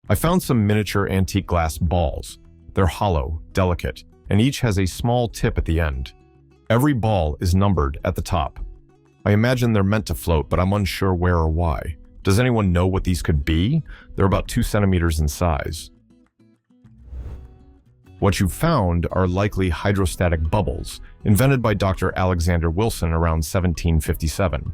I found some miniature antique glass balls. They're hollow, delicate, and each has a small tip at the end. Every ball is numbered at the top. I imagine they're meant to float, but I'm unsure where or why. Does anyone know what these could be? They're about 2 centimeters in size. What you found are likely hydrostatic bubbles, invented by Dr. Alexander Wilson around 1757.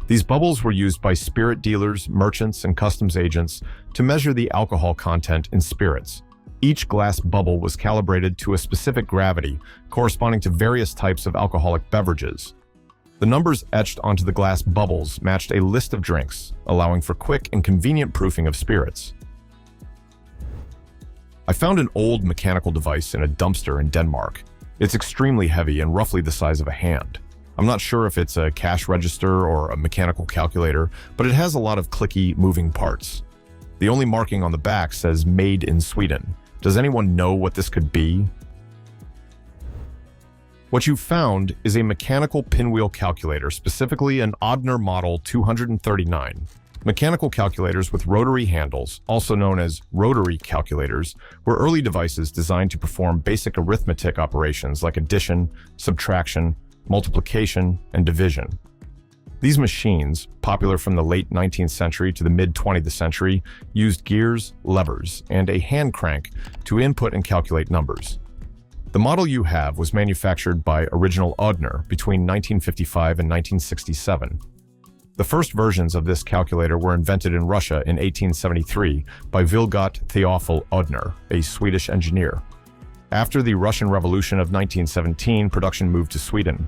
These bubbles were used by spirit dealers, merchants, and customs agents to measure the alcohol content in spirits. Each glass bubble was calibrated to a specific gravity, corresponding to various types of alcoholic beverages. The numbers etched onto the glass bubbles matched a list of drinks, allowing for quick and convenient proofing of spirits. I found an old mechanical device in a dumpster in Denmark. It's extremely heavy and roughly the size of a hand. I'm not sure if it's a cash register or a mechanical calculator, but it has a lot of clicky, moving parts. The only marking on the back says "Made in Sweden." Does anyone know what this could be? What you found is a mechanical pinwheel calculator, specifically an Oddner Model 239. Mechanical calculators with rotary handles, also known as rotary calculators, were early devices designed to perform basic arithmetic operations like addition, subtraction, multiplication, and division. These machines, popular from the late 19th century to the mid-20th century, used gears, levers, and a hand crank to input and calculate numbers. The model you have was manufactured by Original Oddner between 1955 and 1967. The first versions of this calculator were invented in Russia in 1873 by Vilgot Theophil Oddner, a Swedish engineer. After the Russian Revolution of 1917, production moved to Sweden.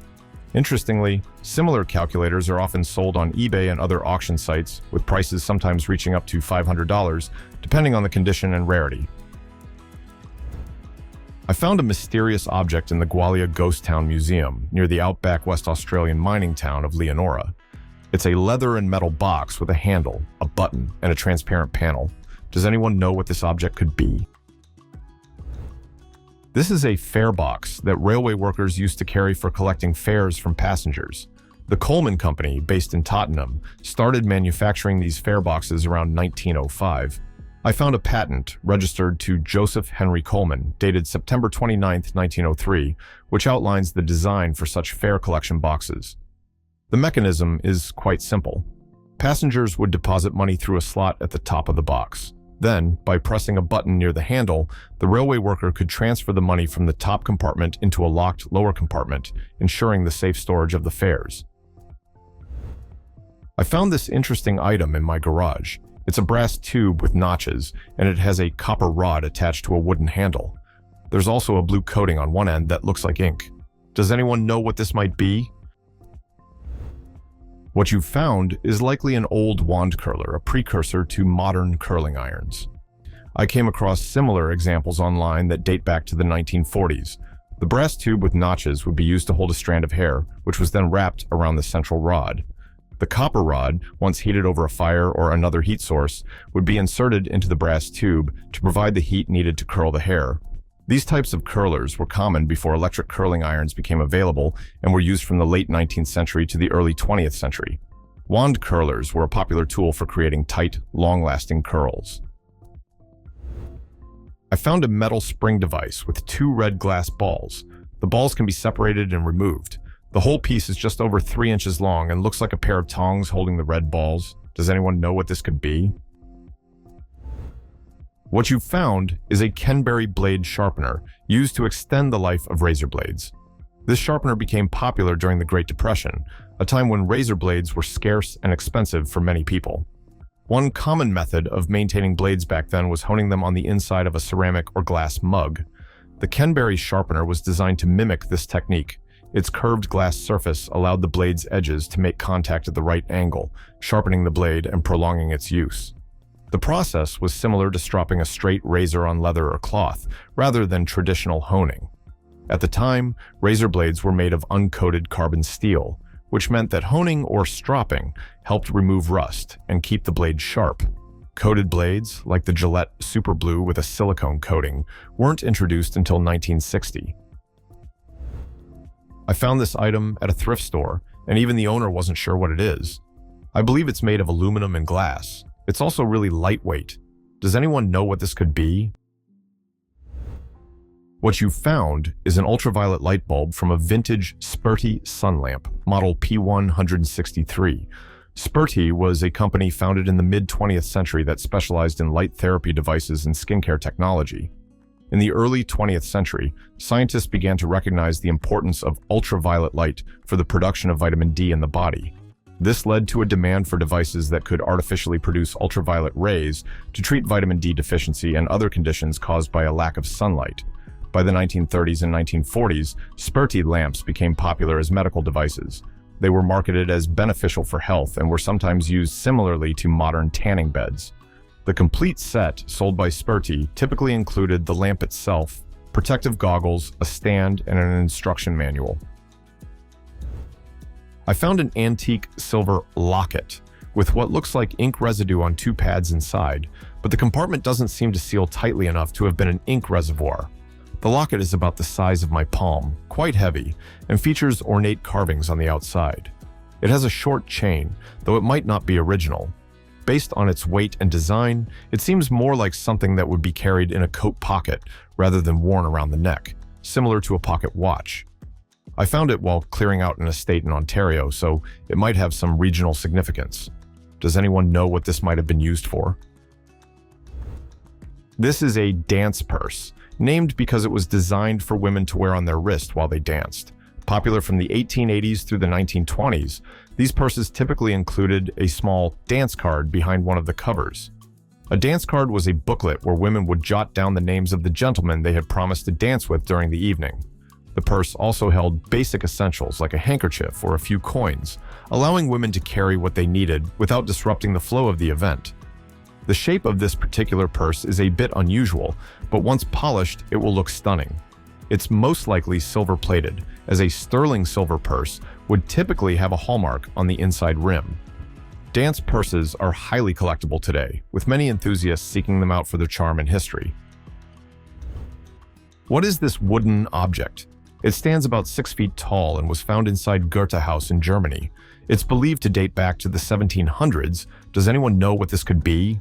Interestingly, similar calculators are often sold on eBay and other auction sites, with prices sometimes reaching up to $500, depending on the condition and rarity. I found a mysterious object in the Gwalia Ghost Town Museum near the outback West Australian mining town of Leonora. It's a leather and metal box with a handle, a button, and a transparent panel. Does anyone know what this object could be? This is a fare box that railway workers used to carry for collecting fares from passengers. The Coleman Company, based in Tottenham, started manufacturing these fare boxes around 1905. I found a patent registered to Joseph Henry Coleman, dated September 29, 1903, which outlines the design for such fare collection boxes. The mechanism is quite simple. Passengers would deposit money through a slot at the top of the box. Then, by pressing a button near the handle, the railway worker could transfer the money from the top compartment into a locked lower compartment, ensuring the safe storage of the fares. I found this interesting item in my garage. It's a brass tube with notches, and it has a copper rod attached to a wooden handle. There's also a blue coating on one end that looks like ink. Does anyone know what this might be? What you found is likely an old wand curler, a precursor to modern curling irons. I came across similar examples online that date back to the 1940s. The brass tube with notches would be used to hold a strand of hair, which was then wrapped around the central rod. The copper rod, once heated over a fire or another heat source, would be inserted into the brass tube to provide the heat needed to curl the hair. These types of curlers were common before electric curling irons became available and were used from the late 19th century to the early 20th century. Wand curlers were a popular tool for creating tight, long-lasting curls. I found a metal spring device with 2 red glass balls. The balls can be separated and removed. The whole piece is just over 3 inches long and looks like a pair of tongs holding the red balls. Does anyone know what this could be? What you found is a Kenberry blade sharpener used to extend the life of razor blades. This sharpener became popular during the Great Depression, a time when razor blades were scarce and expensive for many people. One common method of maintaining blades back then was honing them on the inside of a ceramic or glass mug. The Kenberry sharpener was designed to mimic this technique. Its curved glass surface allowed the blade's edges to make contact at the right angle, sharpening the blade and prolonging its use. The process was similar to stropping a straight razor on leather or cloth, rather than traditional honing. At the time, razor blades were made of uncoated carbon steel, which meant that honing or stropping helped remove rust and keep the blade sharp. Coated blades, like the Gillette Super Blue with a silicone coating, weren't introduced until 1960. I found this item at a thrift store, and even the owner wasn't sure what it is. I believe it's made of aluminum and glass. It's also really lightweight. Does anyone know what this could be? What you found is an ultraviolet light bulb from a vintage Sperti sun lamp, model P163. Sperti was a company founded in the mid-20th century that specialized in light therapy devices and skincare technology. In the early 20th century, scientists began to recognize the importance of ultraviolet light for the production of vitamin D in the body. This led to a demand for devices that could artificially produce ultraviolet rays to treat vitamin D deficiency and other conditions caused by a lack of sunlight. By the 1930s and 1940s, Sperti lamps became popular as medical devices. They were marketed as beneficial for health and were sometimes used similarly to modern tanning beds. The complete set sold by Sperti typically included the lamp itself, protective goggles, a stand, and an instruction manual. I found an antique silver locket with what looks like ink residue on two pads inside, but the compartment doesn't seem to seal tightly enough to have been an ink reservoir. The locket is about the size of my palm, quite heavy, and features ornate carvings on the outside. It has a short chain, though it might not be original. Based on its weight and design, it seems more like something that would be carried in a coat pocket rather than worn around the neck, similar to a pocket watch. I found it while clearing out an estate in Ontario, so it might have some regional significance. Does anyone know what this might have been used for? This is a dance purse, named because it was designed for women to wear on their wrist while they danced. Popular from the 1880s through the 1920s, these purses typically included a small dance card behind one of the covers. A dance card was a booklet where women would jot down the names of the gentlemen they had promised to dance with during the evening. The purse also held basic essentials like a handkerchief or a few coins, allowing women to carry what they needed without disrupting the flow of the event. The shape of this particular purse is a bit unusual, but once polished, it will look stunning. It's most likely silver-plated, as a sterling silver purse would typically have a hallmark on the inside rim. Dance purses are highly collectible today, with many enthusiasts seeking them out for their charm and history. What is this wooden object? It stands about 6 feet tall and was found inside Goethe House in Germany. It's believed to date back to the 1700s. Does anyone know what this could be?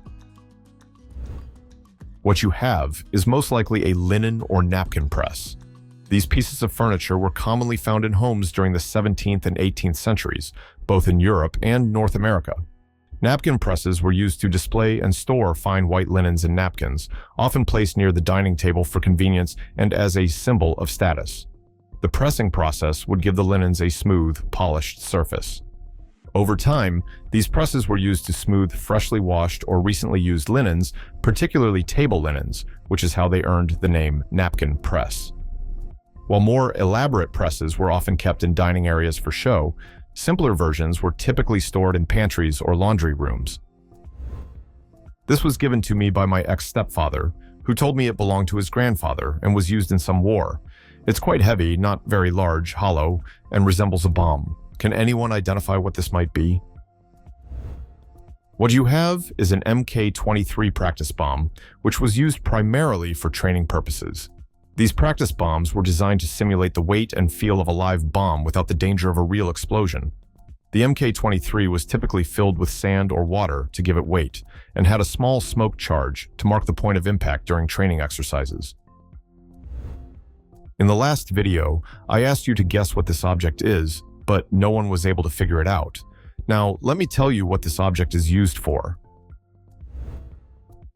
What you have is most likely a linen or napkin press. These pieces of furniture were commonly found in homes during the 17th and 18th centuries, both in Europe and North America. Napkin presses were used to display and store fine white linens and napkins, often placed near the dining table for convenience and as a symbol of status. The pressing process would give the linens a smooth, polished surface. Over time, these presses were used to smooth freshly washed or recently used linens, particularly table linens, which is how they earned the name napkin press. While more elaborate presses were often kept in dining areas for show, simpler versions were typically stored in pantries or laundry rooms. This was given to me by my ex-stepfather, who told me it belonged to his grandfather and was used in some war. It's quite heavy, not very large, hollow, and resembles a bomb. Can anyone identify what this might be? What you have is an Mk-23 practice bomb, which was used primarily for training purposes. These practice bombs were designed to simulate the weight and feel of a live bomb without the danger of a real explosion. The Mk-23 was typically filled with sand or water to give it weight, and had a small smoke charge to mark the point of impact during training exercises. In the last video, I asked you to guess what this object is, but no one was able to figure it out. Now, let me tell you what this object is used for.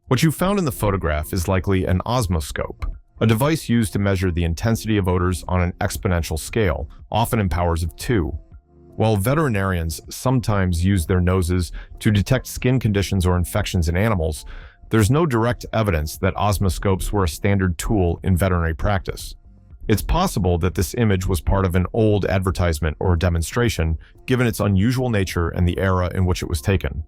What you found in the photograph is likely an osmoscope, a device used to measure the intensity of odors on an exponential scale, often in powers of 2. While veterinarians sometimes use their noses to detect skin conditions or infections in animals, there's no direct evidence that osmoscopes were a standard tool in veterinary practice. It's possible that this image was part of an old advertisement or demonstration, given its unusual nature and the era in which it was taken.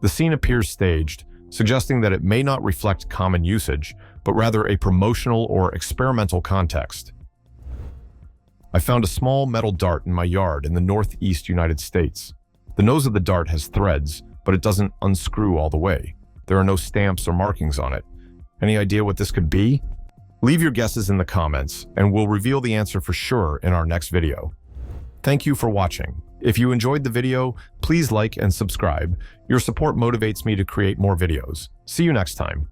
The scene appears staged, suggesting that it may not reflect common usage, but rather a promotional or experimental context. I found a small metal dart in my yard in the northeast United States. The nose of the dart has threads, but it doesn't unscrew all the way. There are no stamps or markings on it. Any idea what this could be? Leave your guesses in the comments, and we'll reveal the answer for sure in our next video. Thank you for watching. If you enjoyed the video, please like and subscribe. Your support motivates me to create more videos. See you next time.